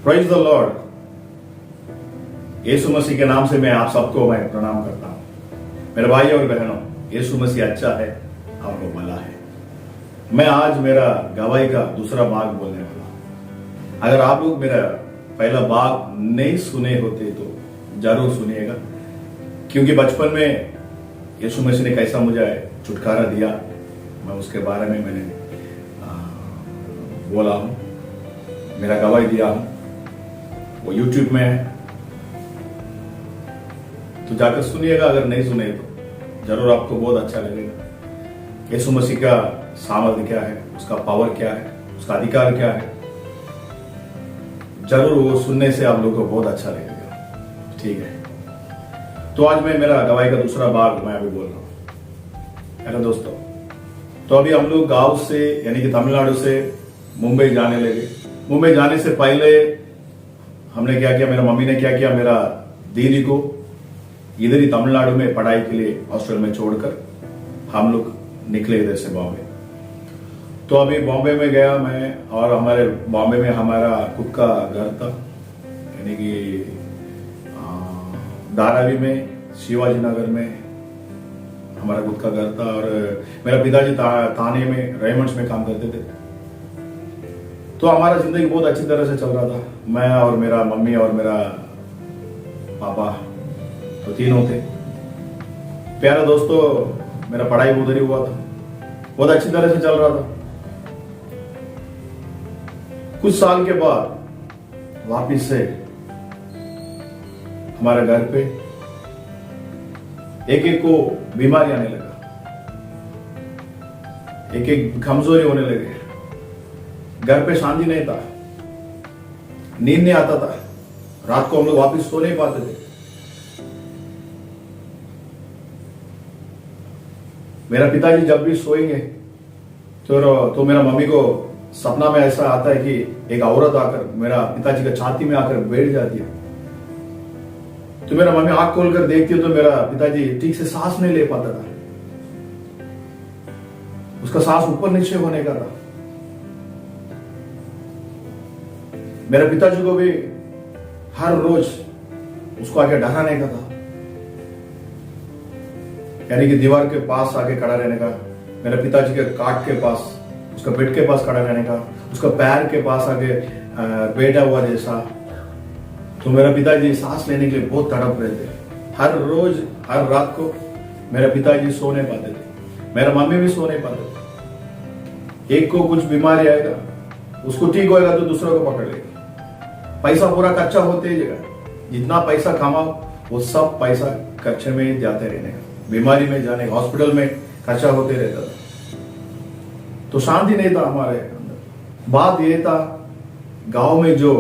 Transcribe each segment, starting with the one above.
Praise the lord. Yeshu Masih के नाम से मैं आप सबको मैं प्रणाम करता हूं। मेरे भाई और बहनों, यीशु मसीह अच्छा है और वो भला है। मैं आज मेरा गवाही का दूसरा भाग बोलने वाला हूं। अगर आप लोग मेरा पहला भाग नहीं सुने होते तो जरूर सुनिएगा, क्योंकि बचपन में यीशु मसीह ने कैसा मुझे छुटकारा दिया, मैं उसके बारे में मैंने बोला हूं, मेरा गवाही दिया हूं। वो YouTube में है, तो जाकर सुनिएगा। अगर नहीं सुने तो जरूर आपको बहुत अच्छा लगेगा। यीशु मसीह का सामर्थ्य क्या है, उसका पावर क्या है, उसका अधिकार क्या है, जरूर वो सुनने से आप लोगों को बहुत अच्छा लगेगा। ठीक है, तो आज मैं मेरा गवाही का दूसरा भाग मैं अभी बोल रहा हूं। हेलो दोस्तों, तो अभी हम लोग गांव से यानी कि तमिलनाडु से मुंबई जाने लगे। मुंबई जाने से पहले हमने क्या किया, मेरा मम्मी ने क्या किया, मेरा दीदी को इधर ही तमिलनाडु में पढ़ाई के लिए हॉस्टल में छोड़कर हम लोग निकले इधर से बॉम्बे। तो अभी बॉम्बे में गया मैं, और हमारे बॉम्बे में हमारा खुद का घर था, यानी कि धारावी में, शिवाजी नगर में हमारा खुद का घर था। और मेरा पिताजी थाने में रेमंड्स में काम करते थे। तो हमारा जिंदगी बहुत अच्छी तरह से चल रहा था। मैं और मेरा मम्मी और मेरा पापा, तो तीनों थे। प्यारा दोस्तों, मेरा पढ़ाई उधर ही हुआ था, बहुत अच्छी तरह से चल रहा था। कुछ साल के बाद वापिस से हमारे घर पे एक एक को बीमारी आने लगा, एक एक कमजोरी होने लगे। घर पे शांति नहीं था, नींद नहीं आता था, रात को हम लोग वापिस सो नहीं पाते थे। मेरा पिताजी जब भी सोएंगे तो मेरा मम्मी को सपना में ऐसा आता है कि एक औरत आकर मेरा पिताजी का छाती में आकर बैठ जाती है। तो मेरा मम्मी आंख खोलकर देखती है तो मेरा पिताजी ठीक से सांस नहीं ले पाता था, उसका सांस ऊपर नीचे होने का था। मेरे पिताजी को भी हर रोज उसको आके डराने का था, यानी कि दीवार के पास आके खड़ा रहने का, मेरे पिताजी के काट के पास, उसका बेड के पास खड़ा रहने का, उसका पैर के पास आके बैठा हुआ जैसा। तो मेरा पिताजी सांस लेने के लिए बहुत तड़प रहे थे। हर रोज हर रात को मेरे पिताजी सो नहीं पाते थे, मेरा मम्मी भी सो नहीं पाते थे। एक को कुछ बीमारी आएगा, उसको ठीक होएगा तो दूसरों को पकड़ लेगा। पैसा पूरा कच्चा होते ही जगह, जितना पैसा कमाओ वो सब पैसा कच्चे में ही जाते रहने का, बीमारी में जाने, हॉस्पिटल में खर्चा होते रहता था। तो शांति नहीं था हमारे अंदर। बात ये था, गांव में जो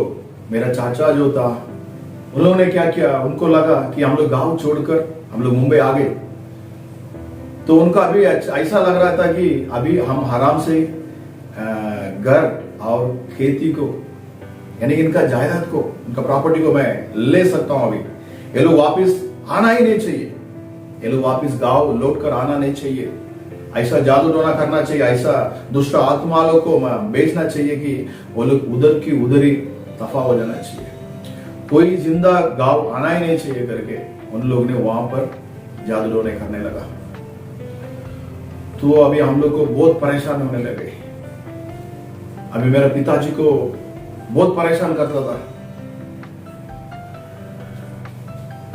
मेरा चाचा जो था, उन्होंने क्या किया, उनको लगा कि हम लोग गांव छोड़कर हम लोग मुंबई आ गए। तो उनका अभी ऐसा लग रहा था कि अभी हम आराम से घर और खेती को, यानी इनका जायदाद को, इनका प्रॉपर्टी को मैं ले सकता हूं। अभी ये लोग वापिस आना ही नहीं चाहिए, ये लोग वापिस गांव लौट कर आना नहीं चाहिए। ऐसा जादू टोना करना चाहिए, ऐसा दुष्ट आत्माओं को बेचना चाहिए कि वो लोग उधर की उधर ही दफा हो जाना चाहिए। कोई जिंदा गांव आना ही नहीं चाहिए करके उन लोग ने वहां पर जादू टोने करने लगा। तो अभी हम लोग को बहुत परेशान होने लगे। अभी मेरे पिताजी को बहुत परेशान करता था।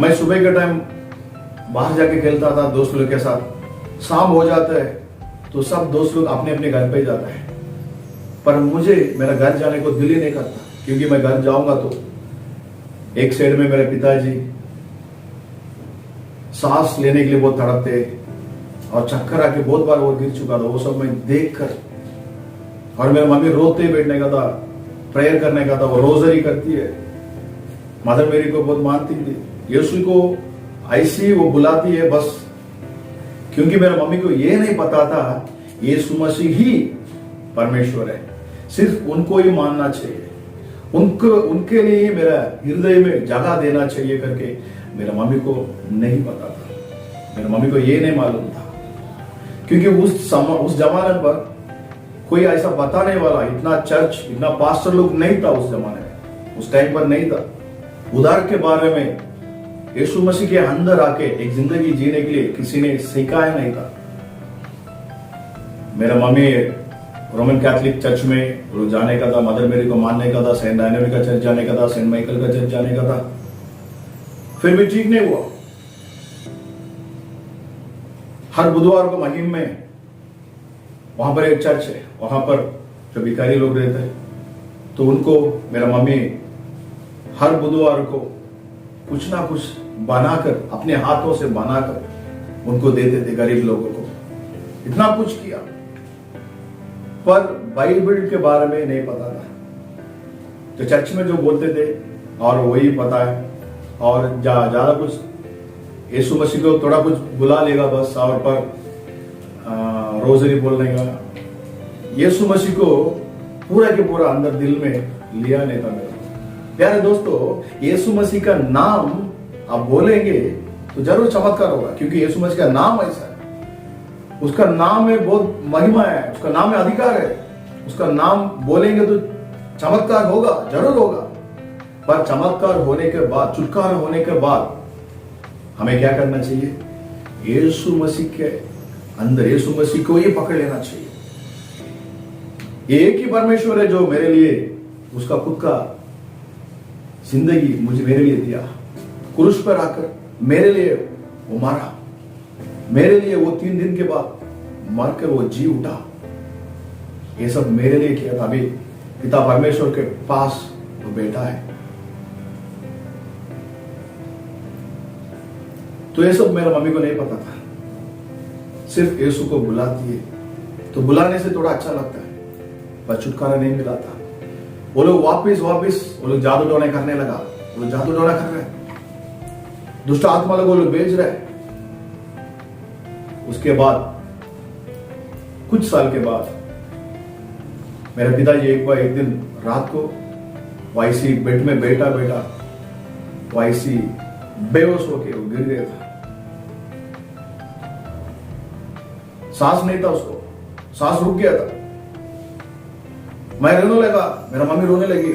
मैं सुबह के टाइम बाहर जाके खेलता था दोस्त लोग के साथ, शाम हो जाता है तो सब दोस्त लोग अपने अपने घर पे जाता है, पर मुझे मेरा घर जाने को दिल ही नहीं करता, क्योंकि मैं घर जाऊंगा तो एक साइड में मेरे पिताजी सांस लेने के लिए बहुत तड़पते और चक्कर आके बहुत बार वो गिर चुका था, वो सब मैं देख कर। और मेरी मम्मी रोते बैठने का था, प्रेयर करने का था, वो रोजरी करती है। मदर मेरी को बहुत मानती थी, यीशु को ऐसी वो बुलाती है बस, क्योंकि मेरे मम्मी को ये नहीं पता था यीशु मसीह ही परमेश्वर है, सिर्फ उनको ही मानना चाहिए, उनके लिए ही मेरा हृदय में जगह देना चाहिए करके मेरा मम्मी को नहीं पता था। मेरे मम्मी को ये नहीं मालूम था, क्योंकि उस जमाने पर कोई ऐसा बताने वाला, इतना चर्च, इतना पास्टर लोग नहीं था उस जमाने में। उस टाइम पर नहीं था। उधार के बारे में यीशु मसीह के अंदर आके एक जिंदगी जीने के लिए किसी ने सिखाया नहीं था। मेरा मम्मी रोमन कैथोलिक चर्च में रोज जाने का था, मदर मेरी को मानने का था, सेंट डायनेमिक का चर्च जाने का था, सेंट माइकल का चर्च जाने का था, फिर भी ठीक नहीं हुआ। हर बुधवार को महिम में वहां पर एक चर्च है, वहां पर जो भिखारी लोग रहते हैं, तो उनको मेरा मम्मी हर बुधवार को कुछ ना कुछ बनाकर, अपने हाथों से बनाकर उनको देते थे गरीब लोगों को। इतना कुछ किया, पर बाइबल के बारे में नहीं पता था। तो चर्च में जो बोलते थे और वही पता है, और ज्यादा कुछ यीशु मसीह को थोड़ा कुछ बुला लेगा बस, और पर रोजरी बोलने का। यीशु मसीह को पूरा के पूरा अंदर दिल में लिया नहीं था मेरा। प्यारे दोस्तों, यीशु मसीह का नाम आप बोलेंगे तो जरूर चमत्कार होगा, क्योंकि यीशु मसीह का नाम ऐसा है। उसका नाम में बहुत महिमा है, उसका नाम में अधिकार है। उसका नाम बोलेंगे तो चमत्कार होगा, जरूर होगा। पर चमत्कार होने के बाद, छुटकारा होने के बाद हमें क्या करना चाहिए? यीशु मसीह के अंदर यीशु मसीह को ही पकड़ लेना चाहिए। एक ही परमेश्वर है जो मेरे लिए उसका खुद का जिंदगी मेरे लिए दिया, क्रूस पर आकर मेरे लिए वो मारा, मेरे लिए वो 3 दिन के बाद मरकर वो जी उठा। ये सब मेरे लिए किया था। अभी पिता परमेश्वर के पास वो बैठा है। तो ये सब मेरा मम्मी को नहीं पता था। सिर्फ यीशु को बुलाती है, तो बुलाने से थोड़ा अच्छा लगता है, पर छुटकारा नहीं मिला था। वो लोग वापिस वो लोग जादू टोने करने लगा। वो लोग जादू टोना कर रहे हैं, दुष्ट आत्मा लोग वो लोग बेच रहे हैं। उसके बाद कुछ साल के बाद मेरे पिताजी एक दिन रात को वाईसी बेड में बैठा वाईसी बेहोश होके वो गिर गया था। सांस नहीं था उसको, सांस रुक गया था। मैं रोने लगा, मेरा मम्मी रोने लगी,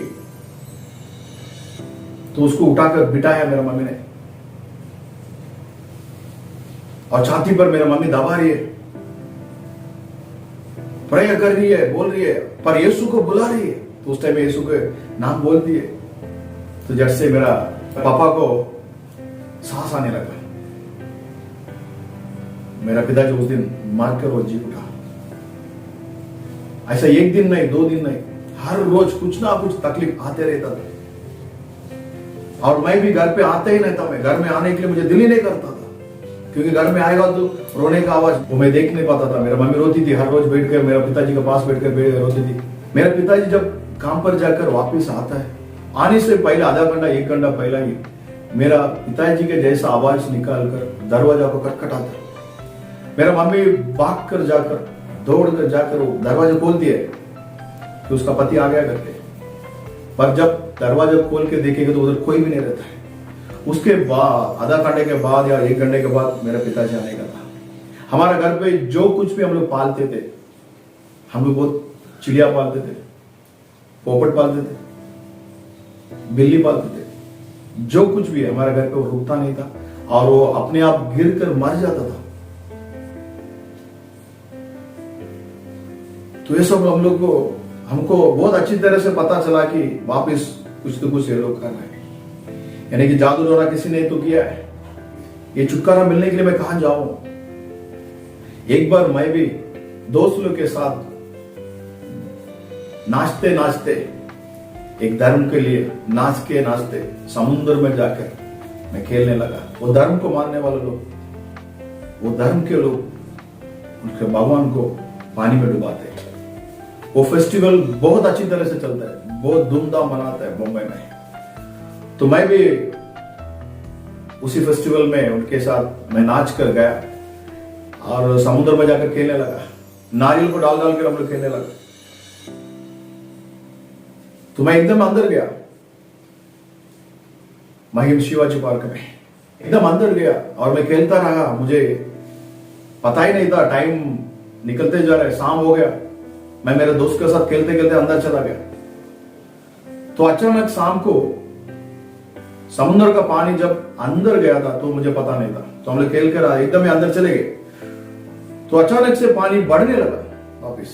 तो उसको उठाकर बिठाया मेरा मम्मी ने, और छाती पर मेरा मम्मी दबा रही है, प्रेयर कर रही है, बोल रही है, पर यीशु को बुला रही है। तो उस टाइम में यीशु के नाम बोल दिए, तो जैसे मेरा पापा को सांस आने लगा। मेरा पिताजी उस दिन मारकर वो जी उठा। ऐसा एक दिन नहीं, 2 दिन नहीं, हर रोज कुछ ना कुछ तकलीफ आते रहता था। और मैं भी घर पे आता ही नहीं था। मैं घर में आने के लिए मुझे दिल ही नहीं करता था, क्योंकि घर में आएगा तो रोने का आवाज वो मैं देख नहीं पाता था। मेरा मम्मी रोती थी, हर रोज बैठ कर मेरा पिताजी के पास बैठकर रोती थी। मेरा पिताजी जब काम पर जाकर वापस आता है, आने से पहले आधा घंटा 1 घंटा पहले ही मेरा पिताजी के जैसा आवाज निकाल कर दरवाजा को खटखटाता। मेरा मम्मी भाग कर जाकर, दौड़ कर जाकर वो दरवाजा खोलती है कि उसका पति आ गया करके। पर जब दरवाजा खोल के देखेगा तो उधर कोई भी नहीं रहता है। उसके बाद आधा घंटे के बाद या 1 घंटे के बाद मेरा पिताजी आने का था। हमारा घर पे जो कुछ भी हम लोग पालते थे, हम लोग बहुत चिड़िया पालते थे, पोपट पालते थे, बिल्ली पालते थे। जो कुछ भी है हमारे घर पे वो रुकता नहीं था, और वो अपने आप गिर कर मर जाता था। तो ये सब हमको बहुत अच्छी तरह से पता चला कि वापस कुछ तो कुछ ये लोग कर रहे हैं, यानी कि जादू टोना किसी ने तो किया है। ये छुटकारा मिलने के लिए मैं कहां जाऊं? एक बार मैं भी दोस्त लोग के साथ नाचते नाचते, एक धर्म के लिए नाचते समुद्र में जाकर मैं खेलने लगा। वो धर्म को मानने वाले लोग, वो धर्म के लोग उनके भगवान को पानी में डुबाते हैं। वो फेस्टिवल बहुत अच्छी तरह से चलता है, बहुत धूमधाम मनाता है मुंबई में। तो मैं भी उसी फेस्टिवल में उनके साथ मैं नाच कर गया और समुद्र में जाकर खेलने लगा। नारियल को डाल कर हम लोग खेलने लगा। तो मैं एकदम अंदर गया, महिम शिवाजी पार्क में एकदम अंदर गया, और मैं खेलता रहा। मुझे पता ही नहीं था, टाइम निकलते जा रहा है, शाम हो गया। मैं मेरे दोस्त के साथ खेलते खेलते अंदर चला गया। तो अचानक शाम को समुद्र का पानी जब अंदर गया था तो मुझे पता नहीं था, तो हम लोग खेल कर आए, एकदम ही अंदर चले गए, तो अचानक से पानी बढ़ने लगा वापिस।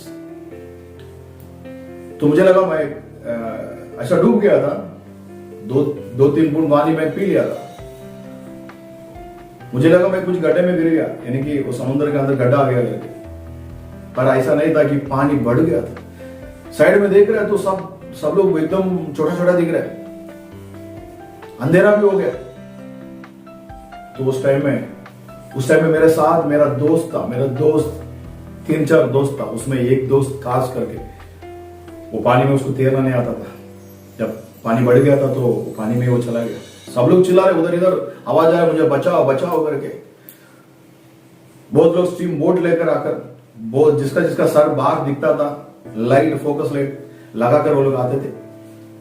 तो मुझे लगा मैं ऐसा डूब गया था, दो तीन बूंद पानी मैं पी लिया था। मुझे लगा मैं कुछ गड्ढे में गिर गया, यानी कि वो समुद्र के अंदर गड्ढा आ गया करके, पर ऐसा नहीं था कि पानी बढ़ गया था। साइड में देख रहे हैं तो सब लोग एकदम छोटा छोटा दिख रहा है, अंधेरा भी हो गया। तो उस टाइम में मेरे साथ मेरा दोस्त था, मेरा दोस्त 3-4 दोस्त था, उसमें एक दोस्त खास करके वो पानी में उसको तैरना नहीं आता था। जब पानी बढ़ गया था तो पानी में वो चला गया। सब लोग चिल्ला रहे, उधर इधर आवाज आ रहा है, मुझे बचाओ बचाओ करके। बहुत लोग स्टीम बोट लेकर आकर, बहुत जिसका सर बाहर दिखता था, लाइट फोकस लाइट लगाकर वो लोग आते थे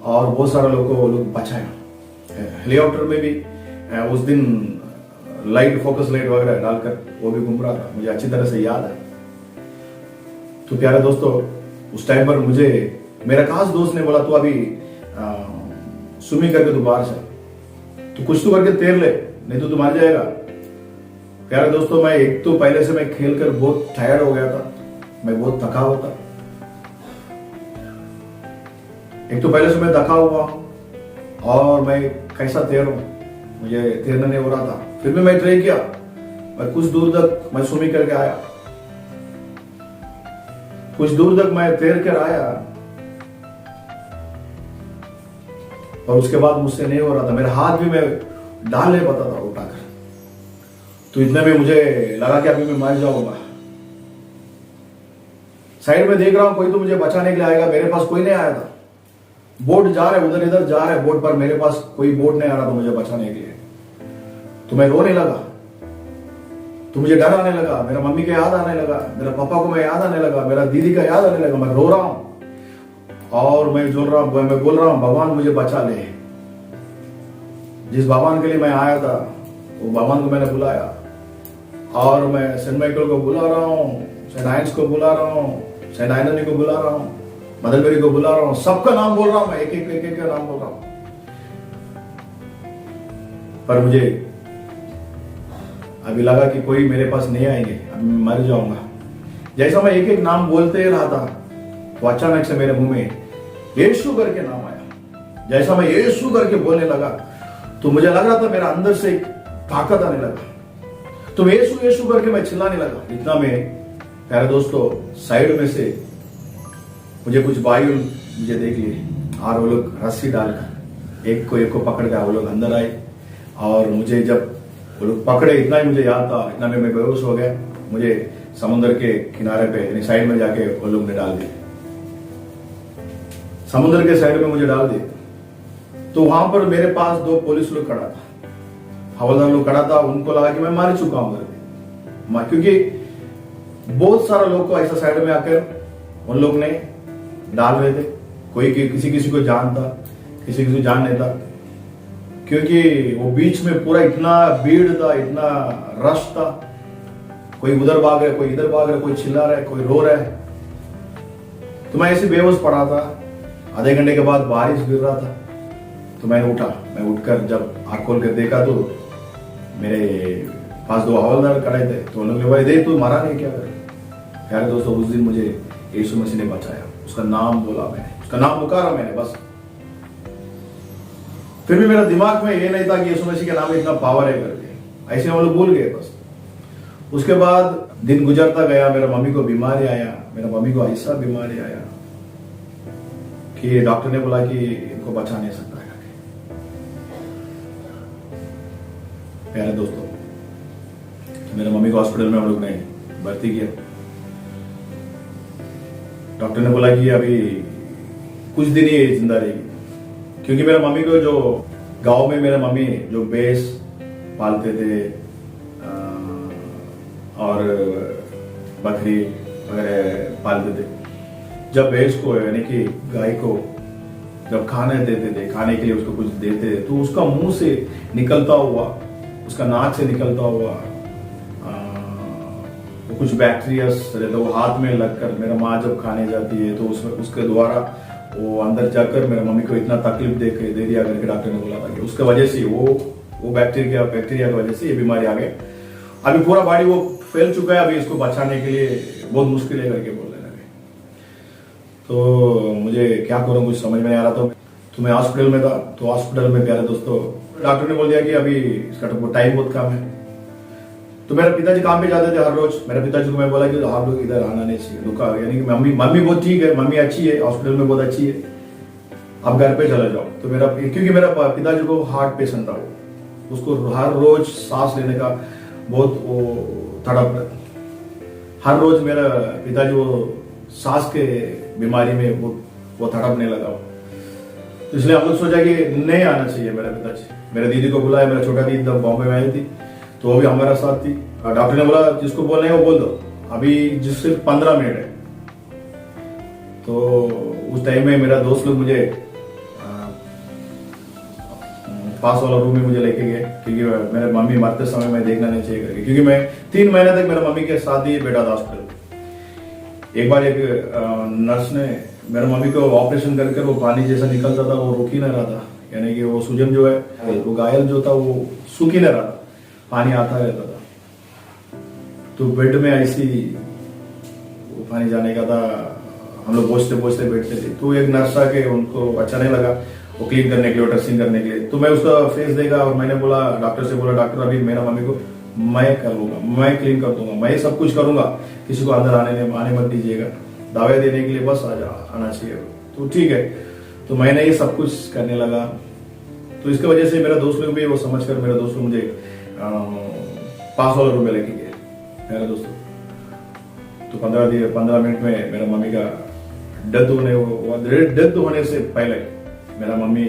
और बहुत सारे लोग को वो लोग बचाया। हेलीकॉप्टर में भी उस दिन लाइट फोकस लाइट वगैरह डालकर वो भी घूम रहा था, मुझे अच्छी तरह से याद है। तो प्यारे दोस्तों, उस टाइम पर मुझे मेरा खास दोस्त ने बोला तू अभी स्विमिंग करके तू बाहर चल, तो कुछ तो करके तैर ले, नहीं तो तू मर जाएगा। प्यारे दोस्तों, मैं एक तो पहले से मैं खेल कर बहुत टायर्ड हो गया था, मैं बहुत थका हुआ था, एक तो पहले से मैं थका हुआ और मैं कैसा तैरूं, मुझे तैरना नहीं हो रहा था। फिर भी मैं ट्राई किया, मैं कुछ दूर तक मैं स्विमिंग करके आया, कुछ दूर तक मैं तैर कर आया और उसके बाद मुझसे नहीं हो रहा था, मेरा हाथ भी मैं डाल नहीं पाता था उठाकर। तो इतने में मुझे लगा कि अभी मैं मर जाऊंगा। साइड में देख रहा हूं कोई तो मुझे बचाने के लिए आएगा, मेरे पास कोई नहीं आया था। बोट जा रहे उधर इधर जा रहे बोट पर, मेरे पास कोई बोट नहीं आ रहा था मुझे बचाने के लिए। तो मैं रोने लगा, तो मुझे डर आने लगा, मेरा मम्मी का याद आने लगा, मेरा पापा को मैं याद आने लगा, मेरा दीदी का याद आने लगा। मैं रो रहा हूं और मैं बोल रहा हूं भगवान मुझे बचा ले। जिस भगवान के लिए मैं आया था वो भगवान को मैंने बुलाया और मैं सेंट माइकल को बुला रहा हूँ, सेंट आइंस को बुला रहा हूँ, सेंट आइंथनी को बुला रहा हूँ, मदर मेरी को बुला रहा हूँ, सबका नाम बोल रहा हूँ मैं, एक एक का नाम बोल रहा हूँ। पर मुझे अभी लगा कि कोई मेरे पास नहीं आएंगे, अभी मैं मर जाऊंगा। जैसा मैं एक एक नाम बोलते रहा था तो अचानक से मेरे मुंह में यीशु करके नाम आया। जैसा मैं यीशु करके बोलने लगा तो मुझे लग रहा था मेरा अंदर से एक ताकत आने लगा। तो यीशु यीशु करके मैं चिल्लाने लगा। इतना में प्यारे दोस्तों, साइड में से मुझे कुछ भाई मुझे देख लिए और वो लोग रस्सी डालकर एक को पकड़ कर वो लोग अंदर आए और मुझे जब वो लोग पकड़े, इतना ही मुझे याद था, इतना में मैं बेहोश हो गया। मुझे समुद्र के किनारे पे यानी साइड में जाके वो लोग ने डाल दिए, समुद्र के साइड में मुझे डाल दिए। तो वहां पर मेरे पास 2 पुलिस लोग खड़ा था, हवलदार लोग खड़ा था। उनको लगा कि मैं मार चुका हूं करके, क्योंकि बहुत सारे लोग को ऐसा साइड में आकर उन लोग ने डाल रहे थे। कोई किसी को जानता, किसी को जान नहीं था, क्योंकि वो बीच में पूरा इतना भीड़ था, इतना रश था। कोई उधर भाग रहा है, कोई इधर भाग रहा है, कोई चिल्ला रहा है, कोई रो रहा है। तो मैं ऐसे बेहोश पड़ा था। आधे घंटे के बाद बारिश गिर रहा था, तो मैं उठा। मैं उठकर जब आँख खोल कर देखा तो मेरे पास 2 हवलदार खड़े थे। तो उन्होंने बोला, देख तू मारा नहीं क्या करे। प्यारे दोस्तों, उस दिन मुझे यीशु मसीह ने बचाया। उसका नाम बोला मैंने, उसका नाम पुकारा मैंने, बस। फिर भी मेरा दिमाग में ये नहीं था कि यीशु मसीह के नाम में इतना पावर है करके, ऐसे हम लोग भूल गए बस। उसके बाद दिन गुजरता गया, मेरा मम्मी को बीमारी आया, मेरा मम्मी को ऐसा बीमारी आया कि डॉक्टर ने बोला कि इनको बचा नहीं सकता है। प्यारे दोस्तों, मेरे मम्मी को हॉस्पिटल में हम लोग ने भर्ती किया। डॉक्टर ने बोला कि अभी कुछ दिन ही जिंदा रहेगी, क्योंकि मेरे मम्मी को जो गांव में मेरे मम्मी जो भैंस पालते थे और बकरी वगैरह पालते थे। जब भैंस को यानी कि गाय को जब खाने देते थे, खाने के लिए उसको कुछ देते थे, तो उसका मुंह से निकलता हुआ, उसका नाक से निकलता हुआ कुछ बैक्टीरिया रहता, वो हाथ में लगकर मेरा माँ जब खाने जाती है तो उसके द्वारा वो अंदर जाकर मेरे मम्मी को इतना तकलीफ दे दिया करके डॉक्टर ने बोला था कि उसके वजह से वो बैक्टीरिया की वजह से ये बीमारी आ गई। अभी पूरा बॉडी वो फैल चुका है, अभी इसको बचाने के लिए बहुत मुश्किल है करके बोलने लगे। तो मुझे क्या करूं कुछ समझ में नहीं आ रहा था। तो मैं हॉस्पिटल में था, तो हॉस्पिटल में प्यारे दोस्तों डॉक्टर ने बोल दिया कि अभी इसका तो टाइम बहुत कम है। तो मेरे पिताजी काम पे जाते थे हर रोज। मेरे पिताजी को मैं बोला कि आप लोग इधर आना नहीं चाहिए, दुखा, यानी कि मम्मी बहुत ठीक है, मम्मी अच्छी है, हॉस्पिटल में बहुत अच्छी है, आप घर पे चले जाओ। तो क्योंकि मेरा पिताजी को हार्ट पेशेंट था, उसको हर रोज सांस लेने का बहुत वो तड़प, हर रोज मेरा पिताजी वो सांस के बीमारी में वो तड़पने लगा। तो इसलिए हम लोग सोचा कि नहीं आना चाहिए मेरा पिताजी। मेरे दीदी को बुलाया, मेरा छोटा दीदी तब बॉम्बे में आई थी, तो वो भी हमारा साथ थी। डॉक्टर ने बोला जिसको बोलना है वो बोल दो, अभी जिससे 15 मिनट है। तो उस टाइम में मेरा दोस्त लोग मुझे पास वाला रूम में मुझे लेके गए, क्योंकि मेरे मम्मी मरते समय मैं देखना नहीं चाहिए करके, क्योंकि मैं 3 महीने तक मेरे मम्मी के साथ ही बैठा था हॉस्पिटल। एक बार एक नर्स ने मेरे मम्मी को ऑपरेशन करके वो पानी जैसा निकलता था, वो रुक ही नहीं रहा था, यानी कि वो सूजन जो है, वो घायल जो था वो सूख ही नहीं रहा था, पानी आता रहता था। तो बेड में ऐसी वो पानी जाने का था, हम लोग पहुंचते पहुंचते बैठते थे। तो एक नर्स आके, उनको अच्छा नहीं लगा, वो क्लीन करने के लिए, ड्रेसिंग करने के लिए। तो मैं उसका फेस देखा और मैंने बोला, डॉक्टर से बोला, डॉक्टर अभी मेरा मम्मी को मैं कर लूंगा, मैं क्लीन कर दूंगा, मैं सब कुछ करूंगा, किसी को अंदर आने मत दीजिएगा, दवाई देने के लिए बस आना चाहिए। तो ठीक है, तो मैंने ये सब कुछ करने लगा। तो इसकी वजह से मेरा दोस्त लोग भी वो समझकर, मेरा दोस्त लोग मुझे पास वाला रूम में लेके गए मेरे दोस्तों। तो 15 मिनट में मेरा मम्मी का डेथ होने से पहले मेरा मम्मी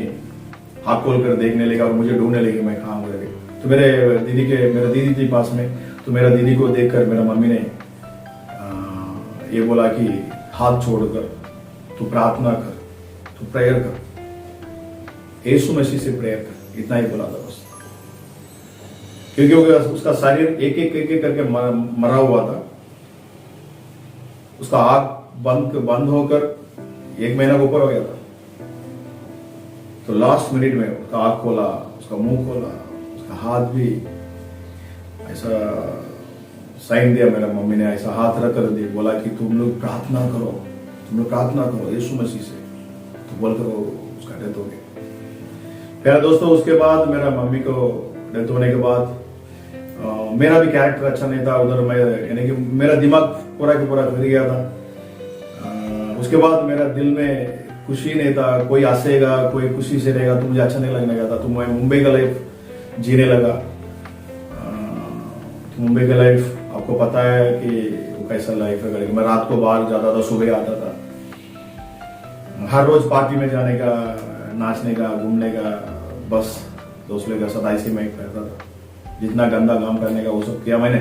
हाथ खोल कर देखने लगा और मुझे ढूंढने लगी मैं कहाँ हूँ लगे। तो मेरा दीदी थी पास में। तो मेरा दीदी को देखकर मेरा मम्मी ने ये बोला कि हाथ छोड़कर तू प्रार्थना कर, तू प्रेयर कर, यीशु मसीह से प्रेयर कर, इतना ही बोला था बस। क्योंकि उसका शरीर एक एक करके मरा हुआ था, उसका आंख बंद होकर 1 महीना ऊपर हो गया था। तो लास्ट मिनट में उसका आंख खोला, उसका मुंह खोला, उसका हाथ भी ऐसा साइन दिया मेरा मम्मी ने, ऐसा हाथ रख कर दिया, बोला कि तुम लोग प्रार्थना करो यीशु मसीह से। तो बोलकर वो उसका डेथ हो गया। फिर दोस्तों उसके बाद मेरा मम्मी को डेथ होने के बाद मेरा भी कैरेक्टर अच्छा नहीं था उधर, मैं यानी कि मेरा दिमाग पूरा का पूरा फिर गया था। उसके बाद मेरा दिल में खुशी नहीं था, कोई हंसेगा, कोई खुशी से रहेगा तो मुझे अच्छा नहीं लगने लगा था। तो मैं मुंबई का लाइफ जीने लगा। तो मुंबई का लाइफ आपको पता है कि वो कैसा लाइफ है। मैं रात को बाहर जाता था, सुबह आता था, हर रोज पार्टी में जाने का, नाचने का, घूमने का, बस दोस्त लोग का साथ ऐसे मैं करता था। जितना गंदा काम करने का वो सब किया मैंने।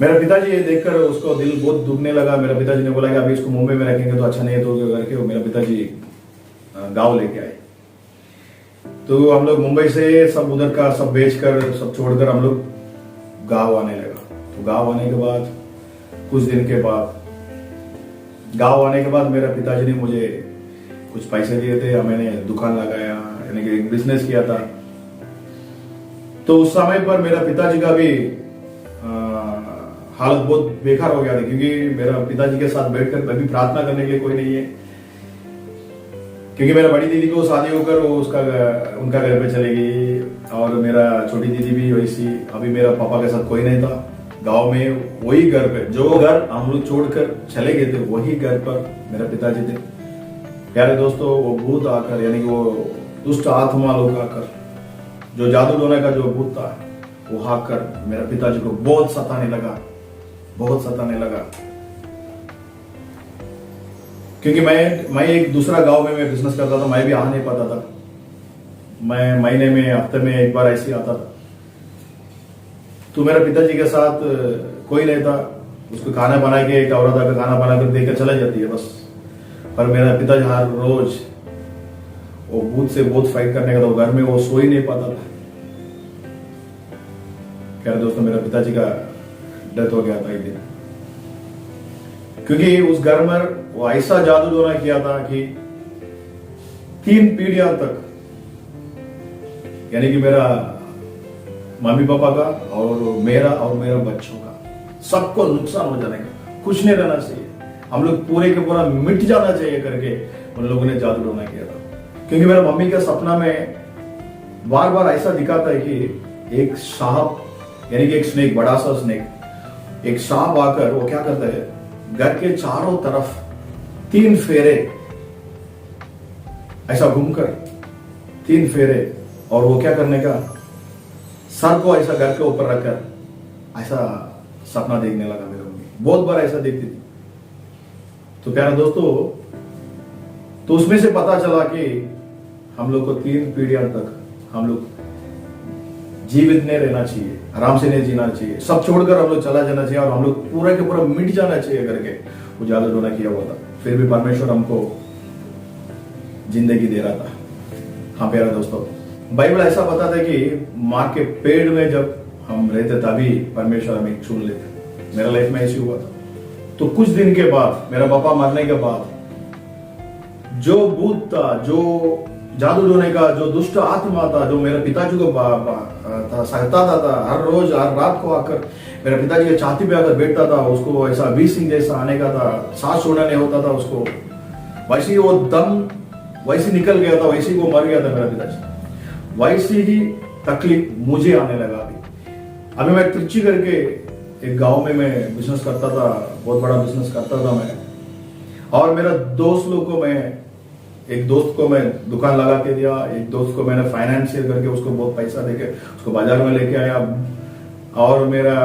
मेरा पिताजी ये देखकर उसको दिल बहुत दुखने लगा। मेरा पिताजी ने बोला कि अभी इसको मुंबई में रखेंगे तो अच्छा नहीं है, तो करके मेरा पिताजी गांव लेके आए। तो हम लोग मुंबई से सब उधर का सब बेचकर, सब छोड़कर हम लोग गांव आने लगा। तो गांव आने के बाद कुछ दिन के बाद, गांव आने के बाद मेरा पिताजी ने मुझे कुछ पैसे दिए थे, मैंने दुकान लगाया, यानी कि एक बिजनेस किया था। तो उस समय पर मेरा पिताजी का भी हालत बहुत बेकार हो गया था, क्योंकि मेरा पिताजी के साथ बैठकर कभी प्रार्थना करने के लिए कोई नहीं है। क्योंकि मेरा बड़ी दीदी को शादी होकर वो उनका घर पे चली गई, और मेरा छोटी दीदी भी वैसी। अभी मेरा पापा के साथ कोई नहीं था गांव में। वही घर पे, जो घर हम लोग छोड़कर चले गए थे, वही घर पर मेरा पिताजी थे। प्यारे दोस्तों, वो भूत आकर, यानी कि वो दुष्ट आत्मा लोग आकर, जो जादू टोना का जो भूत था, वो आकर मेरा पिताजी को बहुत सताने लगा। क्योंकि मैं एक दूसरा गांव में मैं बिजनेस करता था, मैं भी आ नहीं पाता था। मैं महीने में, हफ्ते में एक बार ऐसे आता था। तो मेरा पिताजी के साथ कोई नहीं था। उसको खाना बना के, एक औरत आकर खाना बनाकर देकर चला जाती है बस। पर मेरा पिताजी हर रोज वो भूत से बहुत फाइट करने का था। घर में वो सो ही नहीं पाता था। क्या दोस्तों, मेरा पिताजी का डेथ हो गया था एक दिन। क्योंकि उस घर में वो ऐसा जादू टोना किया था कि 3 पीढ़ियां तक, यानी कि मेरा मम्मी पापा का और मेरा बच्चों का सबको नुकसान हो जाने का, कुछ नहीं रहना चाहिए, हम लोग पूरे के पूरा मिट जाना चाहिए करके उन लोगों ने जादू टोना किया था। क्योंकि मेरा मम्मी का सपना में बार बार ऐसा दिखाता है कि एक सांप, यानी कि एक स्नेक, बड़ा सा स्नेक, एक सांप आकर वो क्या करता है, घर के चारों तरफ 3 फेरे ऐसा घूमकर 3 फेरे, और वो क्या करने का, सर को ऐसा घर के ऊपर रखकर ऐसा सपना देखने लगा। मेरा मम्मी बहुत बार ऐसा देखती थी। तो प्यारे दोस्तों, तो उसमें से पता चला कि हम लोग को 3 पीढ़ियां तक हम लोग जीवित नहीं रहना चाहिए, आराम से नहीं जीना चाहिए, सब छोड़कर हम लोग चला जाना चाहिए और हम लोग पूरा के पूरा मिट जाना चाहिए करके वो जादू टोना किया हुआ था। फिर भी परमेश्वर हमको जिंदगी दे रहा था। हाँ प्यारे दोस्तों, बाइबल ऐसा बताता है कि माँ के पेड़ में जब हम रहते तभी परमेश्वर हमें चुन लेते। मेरा लाइफ में ऐसी हुआ था। तो कुछ दिन के बाद, मेरा पापा मरने के बाद, जो भूत था, जो जादू टोने का जो दुष्ट आत्मा था, जो मेरे पिताजी को सहता था, हर रोज हर रात को आकर मेरे पिताजी के छाती पे आकर बैठता था, उसको ऐसा वीसिंग जैसा आने का था, सांस छोड़ना नहीं होता था उसको, वैसे ही वो दम वैसे निकल गया था, वैसे ही वो मर गया था मेरा पिताजी। वैसे ही तकलीफ मुझे आने लगा। अभी मैं त्रिची करके एक गांव में मैं बिजनेस करता था, बहुत बड़ा बिजनेस करता था मैं, और मेरा दोस्त लोग को, मैं एक दोस्त को मैं दुकान लगा के दिया, एक दोस्त को मैंने फाइनेंशियल करके उसको बहुत पैसा देके उसको बाजार में लेके आया, और मेरा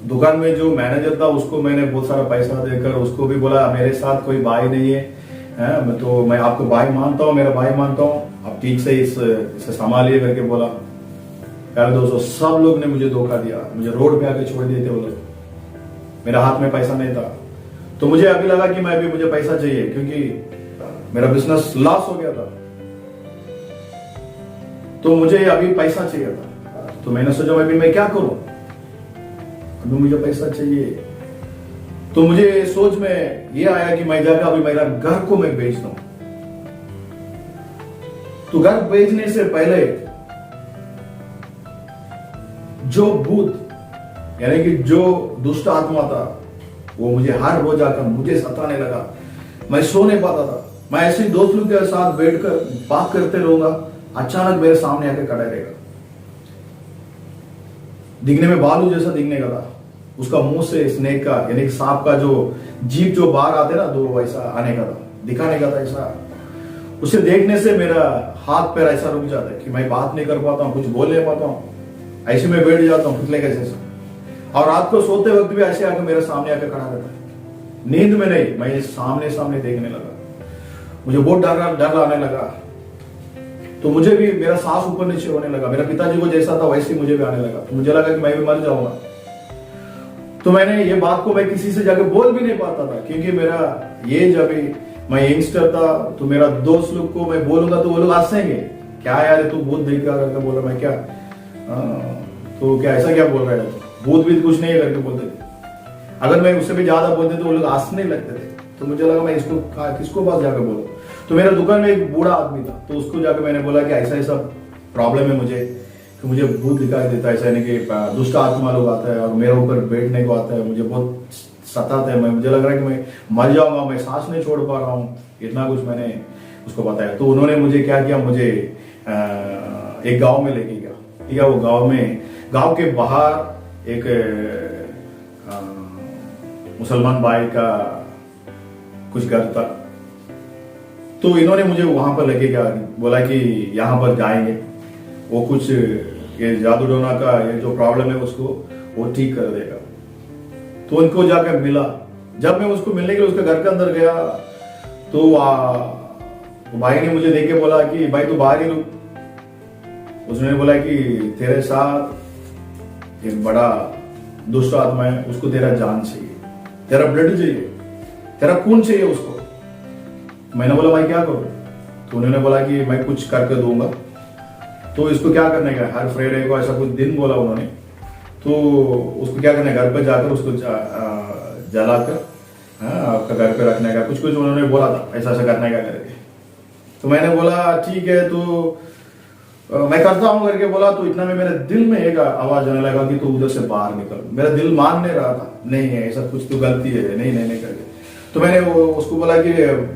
दुकान में जो मैनेजर था उसको मैंने बहुत सारा पैसा देकर उसको भी बोला मेरे साथ कोई भाई नहीं है, तो मैं आपको भाई मानता हूँ, मेरा भाई मानता हूँ, आप ठीक से इसे संभालिए करके बोला। यार दोस्तों, सब लोग ने मुझे धोखा दिया, मुझे रोड पे आके छोड़ दिए थे वो लोग, मेरा हाथ में पैसा नहीं था। तो मुझे अभी लगा कि मुझे पैसा चाहिए, क्योंकि मेरा बिजनेस लॉस हो गया था, तो मुझे अभी पैसा चाहिए था। तो मैंने सोचा अभी मैं क्या करूं, अभी मुझे पैसा चाहिए। तो मुझे सोच में ये आया कि मैं जाकर अभी मेरा घर को मैं बेच दूं। तो घर बेचने से पहले जो भूत, यानी कि जो दुष्ट आत्मा था, वो मुझे हर रोज आकर मुझे सताने लगा। मैं सो नहीं पाता था, मैं ऐसे ही दोस्तों के साथ बैठकर बात करते रहूंगा, अचानक मेरे सामने आकर खड़ा रहेगा, दिखने में बालू जैसा दिखने का था, उसका मुंह से स्नेक का, यानी कि सांप का जो जीभ जो बाहर आते ना, तो वैसा आने का था, दिखाने का था ऐसा। उसे देखने से मेरा हाथ पैर ऐसा रुक जाता है कि मैं बात नहीं कर पाता हूँ, कुछ बोल नहीं पाता हूँ, ऐसे में बैठ जाता हूँ पुतले के जैसा। और रात को सोते वक्त भी ऐसे आकर मेरे सामने आकर खड़ा रहता है, नींद में नहीं, मैं सामने सामने देखने लगा। मुझे बहुत डर आने लगा, तो मुझे भी मेरा सांस ऊपर नीचे होने लगा, मेरा पिताजी को जैसा था वैसे ही मुझे भी आने लगा। तो मुझे लगा कि मैं भी मर जाऊंगा। तो मैंने ये बात को मैं किसी से जाकर बोल भी नहीं पाता था, क्योंकि मेरा ये जब मैं यंगस्टर था, तो मेरा दोस्त लोग को मैं बोलूंगा तो वो लोग हंसेंगे, क्या यार तू भूत देख करके बोला, मैं क्या तो क्या ऐसा क्या बोल रहा है, भूत भी कुछ नहीं है करके बोलते थे। अगर मैं उससे भी ज्यादा बोलते तो वो लोग हंसने लगते थे। तो मुझे लगा मैं इसको किसको पास जाकर बोलूं। तो मेरा दुकान में एक बूढ़ा आदमी था, तो उसको जाकर मैंने बोला कि ऐसा ऐसा प्रॉब्लम है मुझे, कि मुझे भूत दिखाई देता है, ऐसा यानी कि दुष्ट आत्मा लोग आता है और मेरे ऊपर बैठने को आता है, मुझे बहुत सताता है, मुझे लग रहा है कि मैं मर जाऊंगा, मैं सांस नहीं छोड़ पा रहा हूँ, इतना कुछ मैंने उसको बताया। तो उन्होंने मुझे क्या किया, मुझे एक गांव में लेके गया। ठीक है, वो गांव के बाहर एक मुसलमान भाई का कुछ घर था। तो इन्होंने मुझे वहां पर लेके गया, बोला कि यहाँ पर जाएंगे, वो कुछ ये जादू टोना का ये जो प्रॉब्लम है उसको वो ठीक कर देगा। तो उनको जाकर मिला। जब मैं उसको मिलने के लिए उसके घर के अंदर गया, तो भाई ने मुझे देख के बोला कि भाई तू बाहर ही रुक। उसने बोला कि तेरे साथ एक बड़ा दुष्ट आत्मा है, उसको तेरा जान चाहिए, तेरा ब्लड चाहिए, तेरा खून चाहिए उसको। मैंने बोला मैं क्या करूं? तो उन्होंने बोला कि मैं कुछ करके दूंगा। तो इसको क्या करने का, हर फ्राइडे को ऐसा कुछ दिन बोला उन्होंने। तो उसको क्या करना है, घर पर जाकर उसको जलाकर हाँ आपका घर पे रखने का कुछ कुछ उन्होंने बोला था, ऐसा ऐसा करने का करके। तो मैंने बोला ठीक है, तो मैं करता हूँ करके बोला। तो इतना में मेरे दिल में एक आवाज आने लगा कि तू उधर से बाहर निकल। मेरा दिल मान नहीं रहा था, नहीं है ऐसा कुछ तो गलती है, नहीं नहीं नहीं करके। तो मैंने उसको बोला कि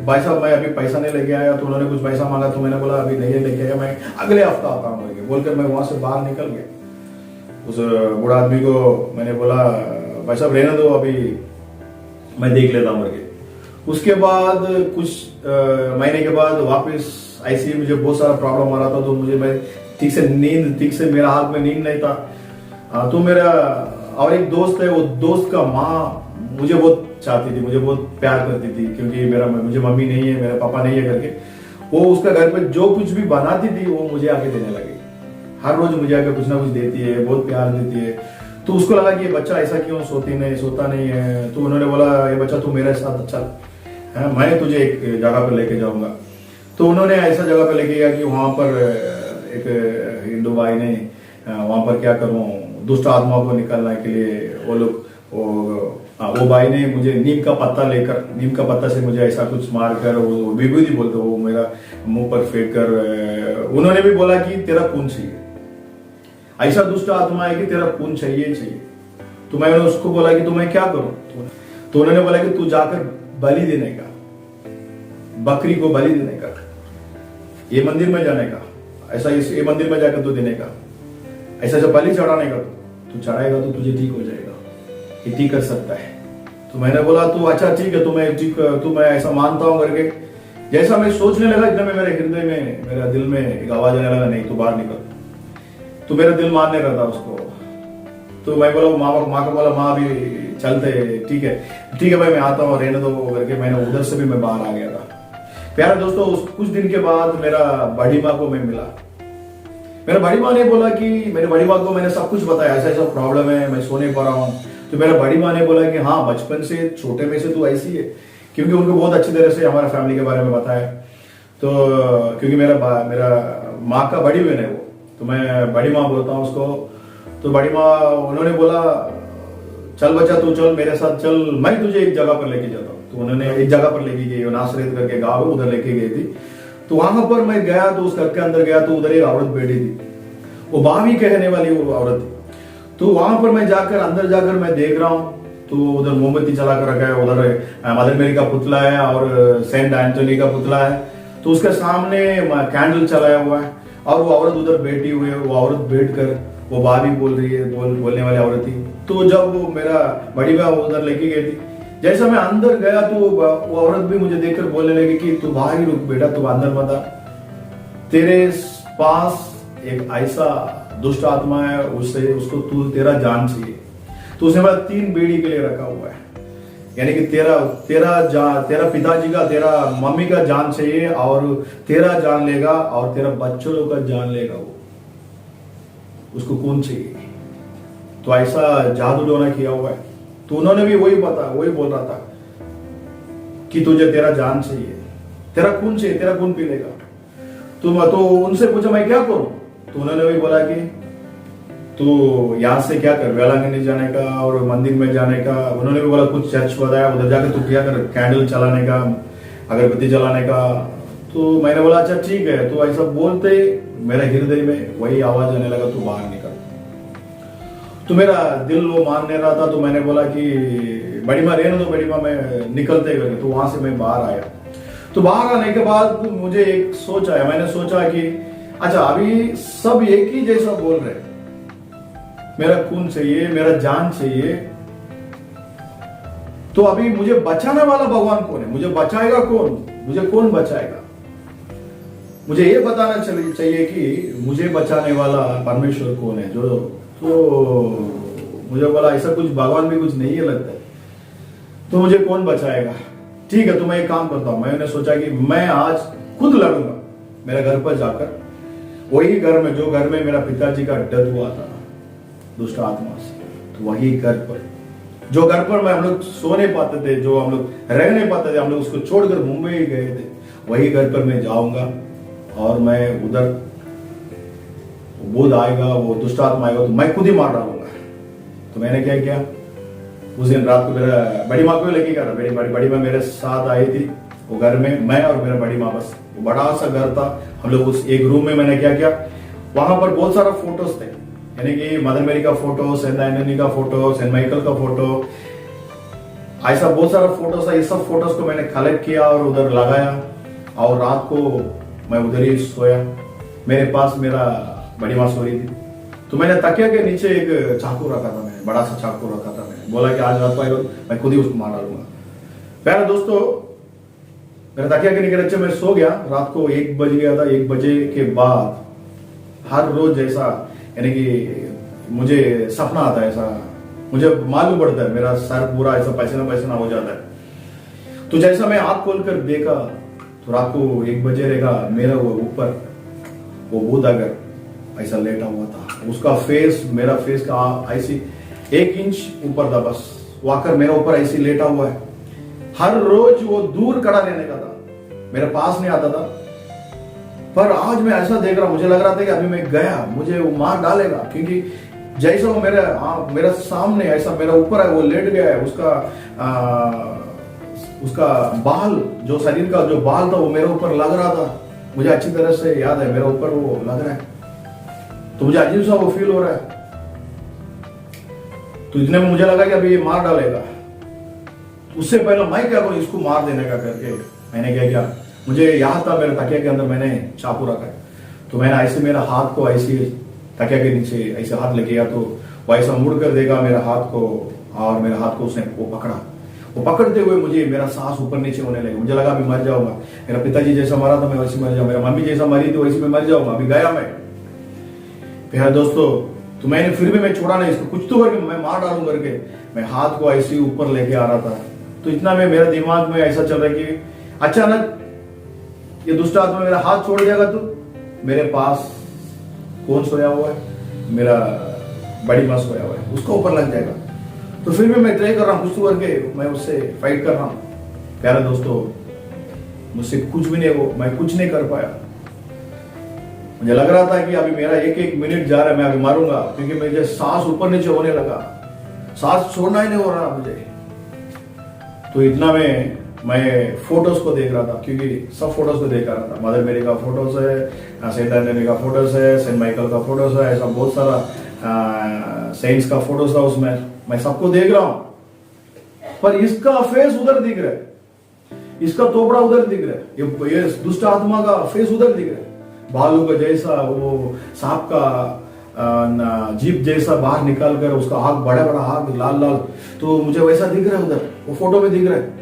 भाई साहब मैं अभी पैसा नहीं लेके आया। तो उन्होंने कुछ पैसा मांगा, तो मैंने बोला अभी नहीं लेके आया, मैं अगले हफ्ता आता हूँ करके बोलकर मैं वहां से बाहर निकल गया। उस बूढ़ा आदमी को मैंने बोला भाई साहब रहने दो, अभी मैं देख लेता हूँ करके। उसके बाद कुछ महीने के बाद वापस ऐसे ही मुझे बहुत सारा प्रॉब्लम आ रहा था। तो मुझे मैं ठीक से मेरा हाथ में नींद नहीं था। तो मेरा और एक दोस्त है, वो दोस्त का माँ मुझे बहुत चाहती थी, मुझे बहुत प्यार करती थी, क्योंकि मुझे मम्मी नहीं है, मेरा पापा नहीं है करके। वो उसका घर पे जो कुछ भी बनाती थी वो मुझे आके देने लगी। हर रोज मुझे आके कुछ ना कुछ देती है, बहुत प्यार देती है। तो उसको लगा कि ये बच्चा ऐसा क्यों सोता नहीं है। तो उन्होंने बोला ये बच्चा तू मेरे साथ चल, मैं तुझे एक जगह पर लेके जाऊंगा। तो उन्होंने ऐसा जगह पर लेके गया कि वहां पर एक हिंदू भाई ने वहां पर क्या करूं, दुष्ट आत्माओं को निकालने के लिए वो भाई ने मुझे नीम का पत्ता से मुझे ऐसा कुछ मार कर, वो विभूति बोलते वो मेरा मुंह पर फेंक कर, उन्होंने भी बोला कि तेरा खून चाहिए, ऐसा दुष्ट आत्मा है कि तेरा खून चाहिए। तो मैंने उसको बोला कि तो मैं क्या करूं। तो उन्होंने बोला कि तू जाकर बलि देने का, बकरी को बलि देने का, ये मंदिर में जाने का, ऐसा ये मंदिर में जाकर तू देने का, ऐसा जब बलि चढ़ाने का तू चढ़ाएगा तो तुझे ठीक हो जाएगा, ये ठीक कर सकता है। तो मैंने बोला तू अच्छा ठीक है, तो मैं ऐसा मानता हूं करके। जैसा मैं सोचने लगा इतना में मेरे हृदय में, मेरा दिल में एक आवाज आने लगा, नहीं तू बाहर निकल। तो मेरा दिल मानने रहा था उसको। तो मैं बोला माँ को बोला माँ भी चलते, ठीक है भाई मैं आता हूँ, रहने दो करके। मैंने उधर से भी मैं बाहर आ गया था। प्यारे दोस्तों, कुछ दिन के बाद मेरा बड़ी माँ को मैं मिला। मेरे बड़ी माँ ने बोला कि मेरे बड़ी माँ को मैंने सब कुछ बताया, ऐसा ऐसा प्रॉब्लम है, मैं सो नहीं पा रहा हूँ। तो मेरा बड़ी माँ ने बोला कि हाँ बचपन से छोटे में से तू ऐसी है, क्योंकि उनको बहुत अच्छी तरह से हमारा फैमिली के बारे में बताया। तो क्योंकि मेरा माँ का बड़ी बहन है वो, तो मैं बड़ी माँ बोलता हूँ उसको। तो बड़ी माँ उन्होंने बोला चल बच्चा तू चल मेरे साथ चल, मैं तुझे एक जगह पर लेके जाता हूँ। तो उन्होंने एक जगह पर लेके गई, नासरेत करके गाँव है, उधर लेके गई थी। तो वहां पर मैं गया, तो उस घर के अंदर गया तो उधर एक औरत बैठी थी, वो भाभी कहने वाली वो औरत थी। तो वहां पर मैं अंदर जाकर मैं देख रहा हूँ, तो उधर मोमबत्ती चला कर रखा है, उधर मदर मेरी का पुतला है और सेंट एंटोनी का पुतला है। तो उसके सामने कैंडल चलाया हुआ है और वो औरत उधर बैठी हुई है। वो औरत बैठ कर वो भाभी बोल रही है, बोलने वाली औरत थी। तो जब वो मेरा बड़ी बहन उधर लेके गई थी, जैसा मैं अंदर गया तो वो औरत भी मुझे देखकर बोलने लगी कि तू बाहर ही रुक बेटा, तू अंदर मत आ, तेरे पास एक ऐसा दुष्ट आत्मा है, उसको तेरा जान चाहिए। तो उसने बोला 3 बेड़ी के लिए रखा हुआ है, यानी कि तेरा पिताजी का, तेरा मम्मी का जान चाहिए और तेरा जान लेगा और तेरा बच्चों लोग का जान लेगा, वो उसको कौन चाहिए। तो ऐसा जादू टोना किया हुआ है। तो उन्होंने भी वही बोल रहा था कि तुझे तेरा जान चाहिए, तेरा खून चाहिए, तेरा खून पी लेगा। तो उनसे पूछा मैं क्या करूं। तो उन्होंने भी बोला कि तो यहाँ से क्या कर, वेलांगनी जाने का और मंदिर में जाने का। उन्होंने भी बोला कुछ चर्च बताया, उधर जाकर तू क्या कर, कैंडल चलाने का, अगरबत्ती जलाने का। तो मैंने बोला अच्छा ठीक है। तो ऐसा बोलते मेरे हृदय में वही आवाज आने लगा, तू बाहर निकल। तो मेरा दिल वो मान नहीं रहा था। तो मैंने बोला कि बड़ी माँ रहने दो, बड़ी माँ मैं निकलते करके। तो वहां से मैं बाहर आया। तो बाहर आने के बाद मुझे एक सोच आया, मैंने सोचा कि अच्छा अभी सब एक ही जैसा बोल रहे, मेरा खून चाहिए, मेरा जान चाहिए, तो अभी मुझे बचाने वाला भगवान कौन है, मुझे बचाएगा कौन, मुझे कौन बचाएगा। मुझे ये बताना चाहिए कि मुझे बचाने वाला परमेश्वर कौन है। तो मुझे बोला ऐसा कुछ भगवान भी कुछ नहीं है लगता है, तो मुझे कौन बचाएगा। ठीक है, तो मैं एक काम करता हूं। मैंने सोचा कि मैं आज खुद लड़ूंगा, मेरे घर पर जाकर, वही घर में जो घर में मेरा पिताजी का डेथ हुआ था दुष्ट आत्मा से, तो वही घर पर, जो घर पर हम लोग सो नहीं पाते थे, जो हम लोग रह नहीं पाते थे, हम लोग उसको छोड़कर मुंबई गए थे, वही घर पर मैं जाऊंगा और मैं उधर बोध आएगा, वो दुष्ट आत्मा आएगा तो मैं खुद ही मार डालूंगा। तो मैंने क्या किया, उस दिन रात को मेरा बड़ी माँ को भी लेके गया, मेरी बड़ी माँ मेरे साथ आई थी वो घर में, मैं और मेरा बड़ी माँ बस। वो बड़ा सा घर था, हम लोग उस एक रूम में मैंने क्या किया, वहां पर बहुत सारा फोटोज थे, यानी कि मदर मेरी का फोटो, सेंट एंटनी का फोटो, सेंट माइकल का फोटो, ऐसा बहुत सारा फोटोज था। ये सब फोटोज को मैंने कलेक्ट किया और उधर लगाया, और रात को मैं उधर ही सोया। मेरे पास मेरा बड़ी माँ सो रही थी, तो मैंने तकिया के नीचे एक चाकू रखा था, मैंने बड़ा सा चाकू रखा था। मैंने बोला कि आज रात को मैं खुद ही उसको मार डालूंगा। प्यारे दोस्तों, मेरे तकिया के नीचे मैं सो गया। रात को 1 बज गया था। 1 बजे के बाद हर रोज जैसा, यानी कि मुझे सपना आता है, ऐसा मुझे मालूम पड़ता है, मेरा सर पूरा ऐसा पसीना हो जाता है। तो जैसा मैं आंख खोल कर देखा तो रात को 1 बजे रहेगा, मेरा वो ऊपर वो भूत अगर ऐसा लेटा हुआ था। उसका फेस मेरा फेस का ऐसी 1 इंच ऊपर था बस, वो आकर मेरे ऊपर ऐसी लेटा हुआ है। हर रोज वो दूर खड़ा रहने का था, मेरे पास नहीं आता था। पर आज मैं ऐसा देख रहा हूं, मुझे लग रहा था कि अभी मैं गया मुझे वो मार डालेगा, क्योंकि जैसा वो मेरा सामने ऐसा मेरा ऊपर है, वो लेट गया है। उसका बाल, जो शरीर का जो बाल था वो मेरे ऊपर लग रहा था। मुझे अच्छी तरह से याद है, मेरे ऊपर वो लग रहा है, तो मुझे अजीब सा वो फील हो रहा है। तो इतने में मुझे लगा कि अभी ये मार डालेगा। उससे पहले मैं क्या करूं, इसको मार देने का करके मैंने क्या किया, मुझे याद था मेरे तकिया के अंदर मैंने चाकू रखा है, तो मैंने ऐसे मेरा हाथ को ऐसे तकिया के नीचे ऐसे हाथ लेके गया, तो वो ऐसा मुड़ कर देगा मेरा हाथ को, और मेरे हाथ को उसने वो पकड़ा। वो पकड़ते हुए मुझे मेरा सांस ऊपर नीचे होने लगा। मुझे लगा अभी मर जाऊंगा, मेरा पिताजी जैसा मरा था मैं वैसे मर जाऊंगा, मेरा मम्मी जैसा मरी थी वैसे मैं मर जाऊंगा, अभी गया मैं। प्यारे दोस्तों, तो मैंने फिर भी मैं छोड़ा नहीं इसको, कुछ तो करके मैं मार डालूं करके मैं हाथ को ऐसे ऊपर लेके आ रहा था। तो इतना में मेरा दिमाग में ऐसा चल रहा है कि अचानक ये दुष्ट आत्मा मेरा हाथ छोड़ जाएगा तो मेरे पास कौन सोया हुआ है, मेरा बड़ी माँ सोया हुआ है, उसका ऊपर लग जाएगा। तो फिर भी मैं ट्राई कर रहा हूँ, कुछ तो करके मैं उससे फाइट कर रहा हूँ। प्यारे दोस्तों, मुझसे कुछ भी नहीं, वो मैं कुछ नहीं कर पाया। मुझे लग रहा था कि अभी मेरा 1-1 मिनट जा रहा है, मैं अभी मारूंगा, क्योंकि मुझे सांस ऊपर नीचे होने लगा, सांस छोड़ना ही नहीं हो रहा मुझे। तो इतना में मैं फोटोज को देख रहा था, क्योंकि सब फोटोज को देख रहा था। मदर मेरी का फोटोज है, सेंट एंटनी का फोटोज है, सेंट माइकल का फोटोज है, ऐसा बहुत सारा सेंट्स का फोटोज था उसमें। मैं सबको देख रहा हूं, पर इसका फेस उधर दिख रहा है, इसका तोबड़ा उधर दिख रहा है, ये दुष्ट आत्मा का फेस उधर दिख रहा है, भालू का जैसा, वो सांप का जीप जैसा बाहर निकाल कर उसका आग बड़ा बड़ा आग लाल लाल, तो मुझे वैसा दिख रहा है उधर, वो फोटो में दिख रहा है।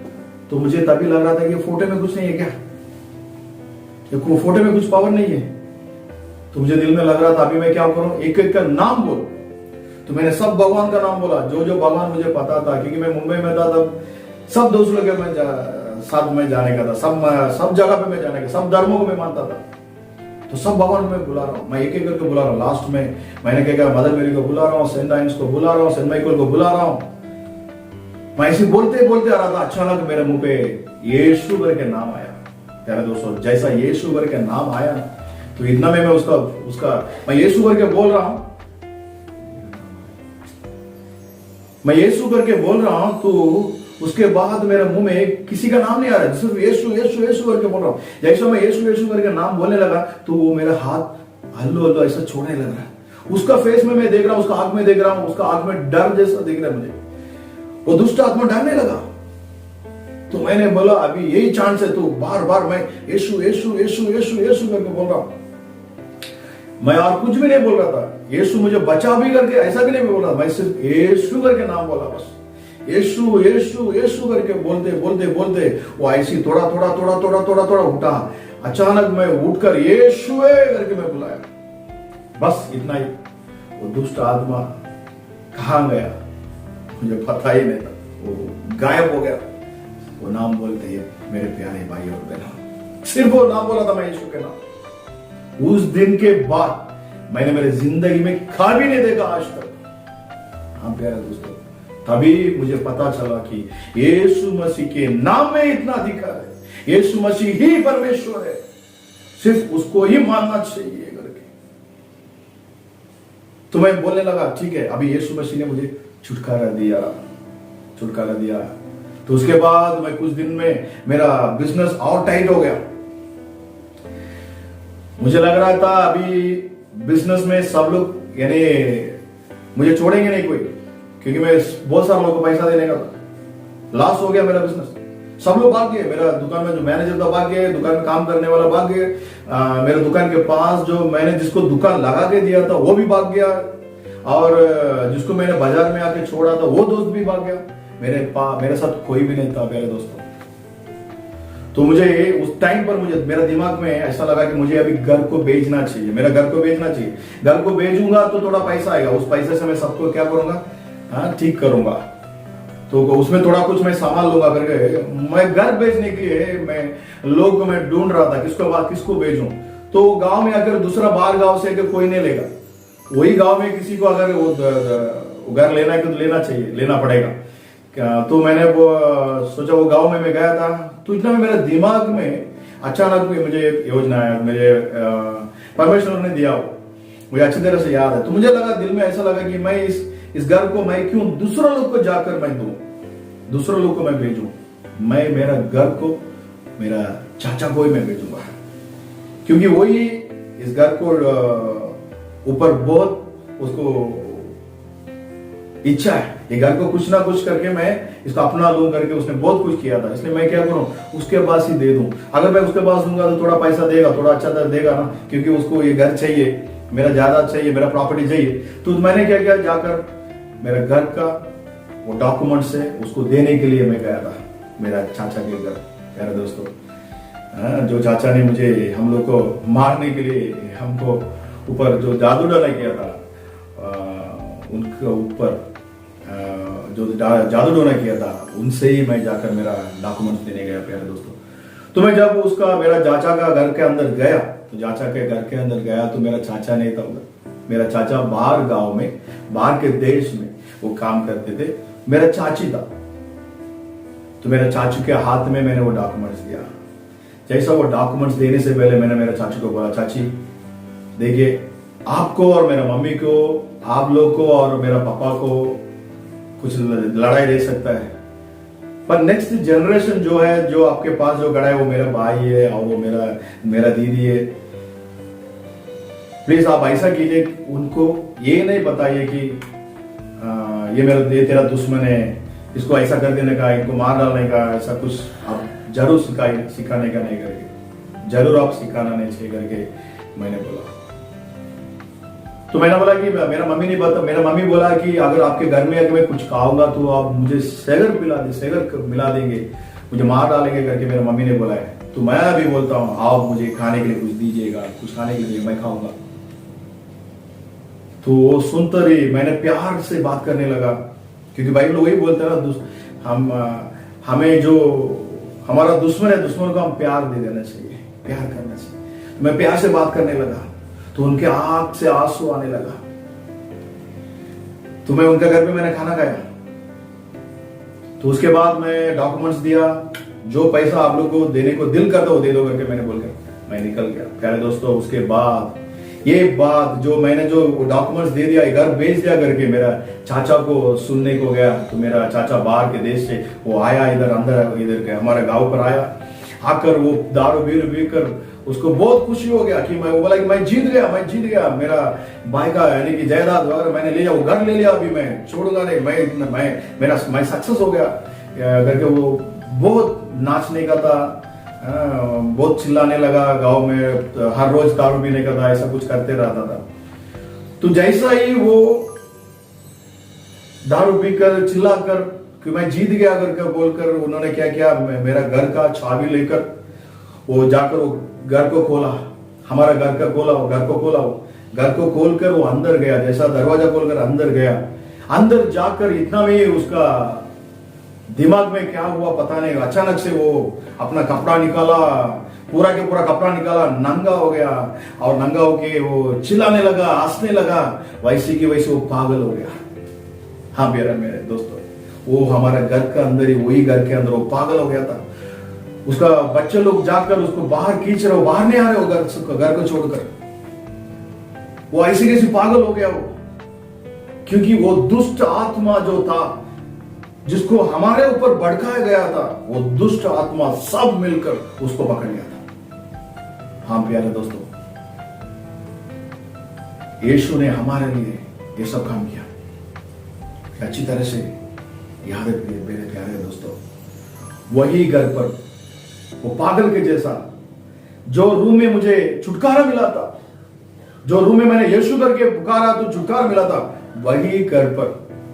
तो मुझे तभी लग रहा था कि फोटो में कुछ नहीं है क्या, ये फोटो में कुछ पावर नहीं है। तो मुझे दिल में लग रहा था अभी मैं क्या करूं, एक एक का नाम बोल। तो मैंने सब भगवान का नाम बोला, जो जो भगवान मुझे पता था, क्योंकि मैं मुंबई में था तब सब दोस्तों के साथ में जाने का था, सब जगह पे मैं जाने का, सब धर्मों को मैं मानता था। तो सब भगवान को मैं बुला रहा हूँ, मैं एक एक करके बुला रहा हूँ। लास्ट में मैंने क्या किया, मदर मेरी को बुला रहा हूँ, सेंट आइंस को बुला रहा हूँ, सेंट माइकल को बुला रहा हूँ। मैं ऐसे बोलते बोलते आ रहा था, अचानक मेरे मुंह पे यीशु करके नाम आया। प्यारे दोस्तों, जैसा यीशु करके नाम आया, तो इतना में मैं उसका मैं यीशु करके बोल रहा हूं, मैं यीशु करके बोल रहा हूं, तो उसके बाद मेरे मुंह में किसी का नाम नहीं आ रहा, सिर्फ यीशु यीशु यीशु करके बोल रहा हूं। जैसे मैं यीशु यीशु करके नाम बोलने लगा, तो वो मेरा हाथ हल्लो हल्लो ऐसा छोड़ने लग रहा है। उसका फेस में मैं देख रहा हूं, उसका आंख में देख रहा हूं, उसका आंख में डर जैसा दिख रहा है मुझे। वो दुष्ट आत्मा डरने लगा। तो मैंने बोला अभी यही चांस है, तो बार बार मैं यीशु यीशु यीशु यीशु यीशु करके बोल रहा हूं। मैं और कुछ भी नहीं बोल रहा था, यीशु मुझे बचा भी करके ऐसा भी नहीं बोल रहा, मैं सिर्फ यीशु करके नाम बोला बस। यीशु यीशु यीशु करके बोलते बोलते बोलते वो ऐसी थोड़ा थोड़ा थोड़ा थोड़ा थोड़ा थोड़ा उठा। अचानक मैं उठकर यीशु करके मैं बुलाया, बस इतना ही। वो दुष्ट आत्मा कहां गया मुझे पता ही नहीं था, वो गायब हो गया। वो नाम बोलते ही मेरे प्यारे भाई और बहनों, सिर्फ वो नाम बोला था मैं, यीशु के नाम। उस दिन के बाद मैंने मेरे जिंदगी में खा भी नहीं देखा आज तक। हाँ प्यारे दोस्तों, तभी मुझे पता चला कि यीशु मसीह के नाम में इतना अधिकार है, यीशु मसीह ही परमेश्वर है, सिर्फ उसको ही मानना चाहिए करके। तो मैं बोलने लगा ठीक है, अभी यीशु मसीह ने मुझे छुटकारा दिया, छुटकारा दिया। तो उसके बाद मैं कुछ दिन में मेरा बिजनेस और टाइट हो गया। मुझे लग रहा था अभी बिजनेस में सब लोग यानी मुझे छोड़ेंगे नहीं कोई, क्योंकि मैं बहुत सारे लोगों को पैसा देने का था। लॉस हो गया मेरा बिजनेस, सब लोग भाग गए। मेरा दुकान में जो मैनेजर था भाग गए, दुकान में काम करने वाला भाग गए, मेरे दुकान के पास जो मैंने जिसको दुकान लगा के दिया था वो भी भाग गया, और जिसको मैंने बाजार में आके छोड़ा था वो दोस्त भी भाग गया। मेरे साथ कोई भी नहीं था मेरे दोस्तों। तो मुझे उस टाइम पर मेरा दिमाग में ऐसा लगा कि मुझे अभी घर को बेचना चाहिए, मेरा घर को बेचना चाहिए। घर को बेचूंगा तो थोड़ा पैसा आएगा, उस पैसे से मैं सबको क्या करूंगा, हाँ ठीक करूंगा, तो उसमें थोड़ा कुछ मैं संभाल लूंगा करके मैं घर बेचने के लिए मैं लोग को मैं ढूंढ रहा था किसको बेचूं। तो गांव में अगर दूसरा बाहर गांव से कोई नहीं लेगा, वही गांव में किसी को अगर वो घर लेना है तो लेना पड़ेगा। तो मैंने वो सोचा, वो गांव में मैं गया था, तो इतना में मेरे दिमाग में अचानक मुझे योजना है, मुझे परमेश्वर ने दिया, मुझे अच्छी तरह से याद है। तो मुझे लगा, दिल में ऐसा लगा कि मैं इस घर को मैं क्यों दूसरों लोग को जाकर मैं दूं, दूसरों लोग को मैं भेजूं। मैं मेरा घर को मेरा चाचा को ही मैं भेजूंगा, क्योंकि वही इस घर को ऊपर बहुत उसको इच्छा है, ये घर को कुछ ना कुछ करके मैं इसको अपना लूं करके उसने बहुत कुछ किया था। इसलिए मैं क्या करूं, उसके पास ही दे दूं। अगर मैं उसके पास दूंगा तो थोड़ा पैसा देगा, थोड़ा अच्छा देगा ना, क्योंकि उसको ये घर चाहिए, मेरा जायदाद चाहिए, मेरा प्रॉपर्टी चाहिए। तो मैंने क्या किया, जाकर मेरे घर का वो डॉक्यूमेंट से उसको देने के लिए मैं गया था मेरा चाचा के घर। प्यारे दोस्तों, जो चाचा ने मुझे हम लोग को मारने के लिए हमको ऊपर जो जादू डाला किया था, उनके ऊपर जो जादू टोना किया था, उनसे ही मैं जाकर मेरा डॉक्यूमेंट देने गया। प्यारे दोस्तों, तो मैं जब उसका मेरा चाचा का घर के अंदर गया, तो चाचा के घर के अंदर गया तो मेरा चाचा नहीं था उधर। मेरा चाचा बाहर गांव में, बाहर के देश में वो काम करते थे, मेरा चाची था। तो मेरा चाचू के हाथ में मैंने वो डॉक्यूमेंट्स दिया। जैसा वो डॉक्यूमेंट्स देने से पहले मैंने मेरा चाचू को बोला, चाची देखिए, आपको और मेरा मम्मी को, आप लोग को और मेरा पापा को कुछ लड़ाई दे सकता है, पर नेक्स्ट जनरेशन जो है, जो आपके पास जो खड़ा है, वो मेरा भाई है और वो मेरा दीदी है। प्लीज आप ऐसा कीजिए, उनको ये नहीं बताइए कि ये तेरा दुश्मन है, इसको ऐसा कर देने का, इनको मार डालने का, ऐसा कुछ आप जरूर सिखाने का नहीं करके, जरूर आप सिखाना नहीं चाहिए करके मैंने बोला। तो मैंने बोला कि मेरा मम्मी बोला कि अगर आपके घर में अगर मैं कुछ खाऊंगा तो आप मुझे सेगर मिला देंगे, मुझे मार डालेंगे करके मेरा मम्मी ने बोला है। तो मैं भी बोलता हूँ, आप मुझे खाने के लिए कुछ दीजिएगा, कुछ खाने के लिए मैं खाऊंगा। तो वो सुनते ही मैंने प्यार से बात करने लगा, क्योंकि बाइबल वही बोलता है ना, हमें जो हमारा दुश्मन है, दुश्मन को हम प्यार दे देना चाहिए, प्यार करना चाहिए। तो मैं प्यार से बात करने लगा, तो उनके आंख से आंसू आने लगा। तो मैं उनके घर पे मैंने खाना खाया। तो उसके बाद मैं डॉक्यूमेंट्स दिया, जो पैसा आप लोग को देने को दिल करता वो दे दो करके मैंने बोलकर मैं निकल गया। प्यारे दोस्तों, उसके बाद ये बात जो मैंने जो डॉक्यूमेंट्स दे दिया, घर भेज दिया करके मेरा चाचा को सुनने को गया। तो मेरा चाचा बाहर के देश से वो आया, इधर हमारे गांव पर आया। आकर वो दारू पी कर उसको बहुत खुशी हो गया कि मैं, वो बोला कि मैं जीत गया, मेरा भाई का यानी कि जायदाद वगैरह मैंने ले लिया, वो घर ले लिया, अभी मैं छोड़ूंगा नहीं, मैं सक्सेस हो गया करके वो बहुत नाचने का था, बहुत चिल्लाने लगा गांव में, हर रोज दारू पीने का था, ऐसा कुछ करते रहता था। तो जैसा ही वो दारू पीकर चिल्लाकर कि मैं जीत गया करके बोलकर, उन्होंने क्या किया, मेरा घर का चाबी लेकर वो जाकर वो घर को खोला, हमारा घर को खोलकर वो अंदर गया। जैसा दरवाजा खोलकर अंदर गया, अंदर जाकर इतना में उसका दिमाग में क्या हुआ पता नहीं, अचानक से वो अपना कपड़ा निकाला, पूरा के पूरा कपड़ा निकाला, नंगा हो गया, और नंगा होके वो चिल्लाने लगा, हंसने लगा, वैसे की वैसे वो पागल हो गया। हाँ मेरे दोस्तों, वो हमारे घर के अंदर ही, वही घर के अंदर वो पागल हो गया था। उसका बच्चे लोग जाकर उसको बाहर खींच रहे हो, बाहर नहीं आ रहे हो घर को छोड़कर। वो ऐसे कैसे पागल हो गया वो, क्योंकि वो दुष्ट आत्मा जो था, जिसको हमारे ऊपर भड़काया गया था, वो दुष्ट आत्मा सब मिलकर उसको पकड़ लिया था। हाँ प्यारे दोस्तों, यीशु ने हमारे लिए ये सब काम किया। अच्छी तरह से याद है मेरे प्यारे दोस्तों, वही घर पर वो पागल के जैसा जो रूम में मुझे छुटकारा मिला था, जो रूम में मैंने यीशु करके पुकारा तो छुटकारा मिला था, वही घर पर,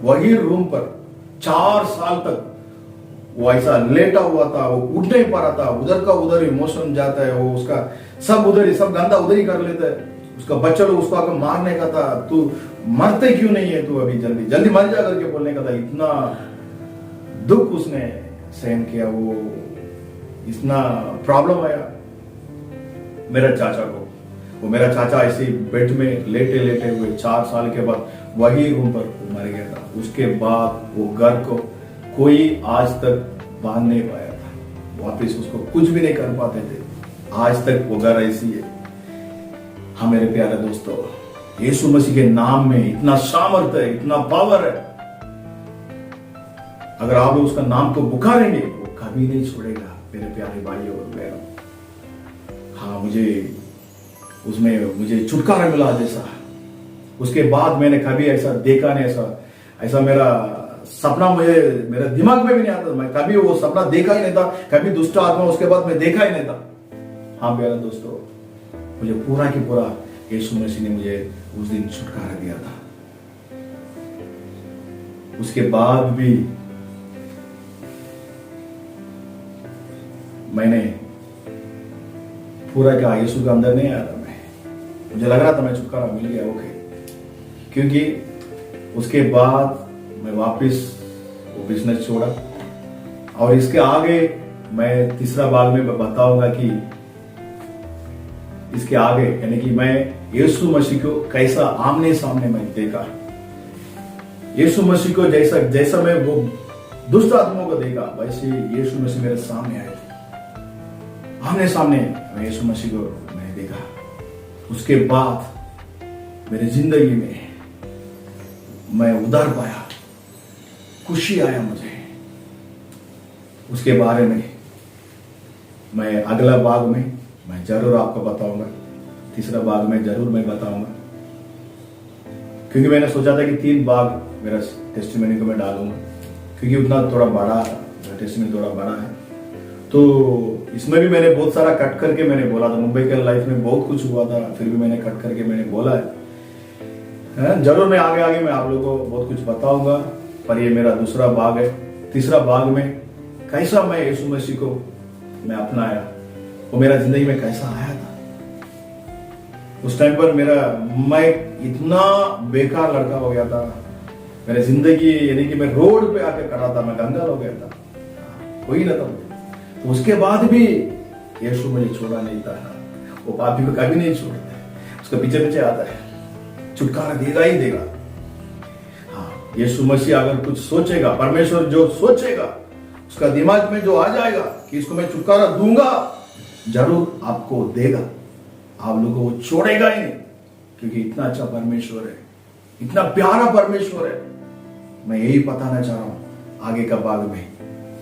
वही रूम पर 4 साल तक वो ऐसा लेटा हुआ था। वो उठ नहीं पा रहा था, उधर का उधर इमोशन जाता है, वो उसका सब उधर ही, सब गंदा उधर ही कर लेता है। उसका बच्चा लोग उसको आकर मारने का था, तू मरते क्यों नहीं है, तू अभी जल्दी जल्दी मर जा करके बोलने का था। इतना दुख उसने सहन किया, वो इतना प्रॉब्लम आया मेरा चाचा को। वो मेरा चाचा ऐसे बेड में लेटे लेटे हुए 4 साल के बाद वही रूम पर मर गया था। उसके बाद वो घर को कोई आज तक बांध नहीं पाया था, वापिस उसको कुछ भी नहीं कर पाते थे। आज तक वो घर ऐसी है। हाँ मेरे प्यारे दोस्तों, यीशु मसीह के नाम में इतना सामर्थ्य है, इतना पावर है। अगर आप उसका नाम को पुकारेंगे वो कभी नहीं छोड़ेगा मेरे प्यारे भाइयों और बहनों। हाँ मुझे छुटकारा मिला जैसा। उसके बाद मैंने कभी ऐसा देखा नहीं, ऐसा मेरा सपना मेरे दिमाग में भी नहीं आता। मैं कभी वो सपना देखा ही नहीं था, कभी दुष्ट आत्मा उसके बाद मैं देखा ही नहीं था। हाँ प्यारे दोस्तों, मुझे पूरा की पूरा यीशु मसीह ने मुझे उस दिन छुटकारा दिया था। उसके बाद भी मैंने पूरा क्या यीशु के अंदर नहीं आया था। मुझे लग रहा था मैं छुटकारा मिल गया, ओके, क्योंकि उसके बाद मैं वापस वो बिजनेस छोड़ा। और इसके आगे मैं तीसरा भाग में बताऊंगा कि इसके आगे यानी कि मैं यीशु मसीह को कैसा आमने सामने मैं देखा। यीशु मसीह को जैसा मैं वो दुष्ट आत्माओं को देखा, वैसे यीशु मसीह मेरे सामने आए थे। आमने सामने मैं यीशु मसीह को मैंने देखा। उसके बाद मेरी जिंदगी में मैं उधार पाया, खुशी आया मुझे। उसके बारे में मैं अगला भाग में मैं जरूर आपको बताऊंगा। तीसरा भाग में जरूर मैं बताऊंगा, क्योंकि मैंने सोचा था कि 3 भाग मेरा टेस्टिमनी को मैं डालूंगा, क्योंकि उतना थोड़ा बड़ा टेस्टिमनी थोड़ा बड़ा है। तो इसमें भी मैंने बहुत सारा कट करके मैंने बोला था। मुंबई के लाइफ में बहुत कुछ हुआ था, फिर भी मैंने कट करके मैंने बोला है। जरूर मैं आगे मैं आप लोगों को बहुत कुछ बताऊंगा, पर ये मेरा दूसरा भाग है। तीसरा भाग में कैसा मैं यीशु मसीह को मैं अपनाया, वो मेरा जिंदगी में कैसा आया था। उस टाइम पर मैं इतना बेकार लड़का हो गया था। मेरी जिंदगी यानी कि मैं रोड पे आके खड़ा था, मैं कंगाल हो गया था, कोई ना था। तो उसके बाद भी यीशु मुझे छोड़ा नहीं था। वो पापी को कभी नहीं छोड़ता, उसके पीछे पीछे आता है, छुटकारा देगा ही देगा। हाँ, यीशु मसीह अगर कुछ सोचेगा, परमेश्वर जो सोचेगा उसका दिमाग में जो आ जाएगा कि इसको मैं छुटकारा दूंगा, जरूर आपको देगा। आप लोगों को वो छोड़ेगा ही नहीं, क्योंकि इतना अच्छा परमेश्वर है, इतना प्यारा परमेश्वर है। मैं यही बताना चाह रहा हूं आगे का भाग में।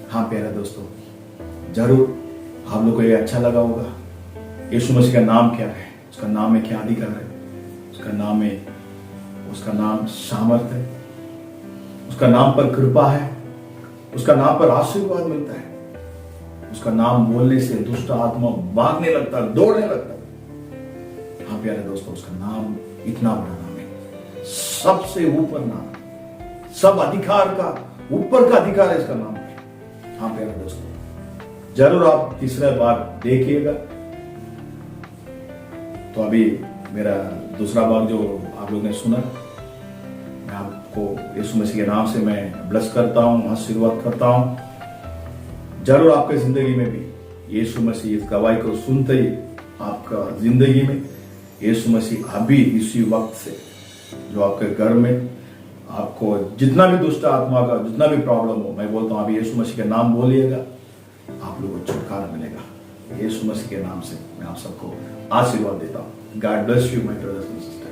हाँ प्यारे दोस्तों, जरूर आप लोग को ये अच्छा लगा होगा। यीशु मसीह का नाम क्या है, उसका नाम में क्या अधिकार है, उसका नाम सामर्थ है, उसका नाम पर कृपा है, उसका नाम पर आशीर्वाद मिलता है। उसका नाम बोलने से दुष्ट आत्मा भागने लगता, दौड़ने लगता। हाँ प्यारे दोस्तों, उसका नाम इतना बड़ा नाम है, सबसे ऊपर नाम, सब अधिकार का ऊपर का अधिकार है इसका नाम है। हाँ प्यारे दोस्तों, जरूर आप तीसरा भाग देखिएगा। तो अभी मेरा दूसरा भाग जो आप लोग ने सुना, मैं आपको यीशु मसीह के नाम से मैं ब्लेस करता हूं, आशीर्वाद करता हूं। जरूर आपके जिंदगी में भी यीशु मसीह इस गवाही को सुनते ही आपका जिंदगी में यीशु मसीह अभी इसी वक्त से जो आपके घर में आपको जितना भी दुष्ट आत्मा का जितना भी प्रॉब्लम हो, मैं बोलता हूं अभी यीशु मसीह के नाम बोलिएगा, आप लोगों को छुटकारा मिलेगा। यीशु मसीह के नाम से मैं आप सबको आशीर्वाद देता हूं। God bless you my brothers and sisters.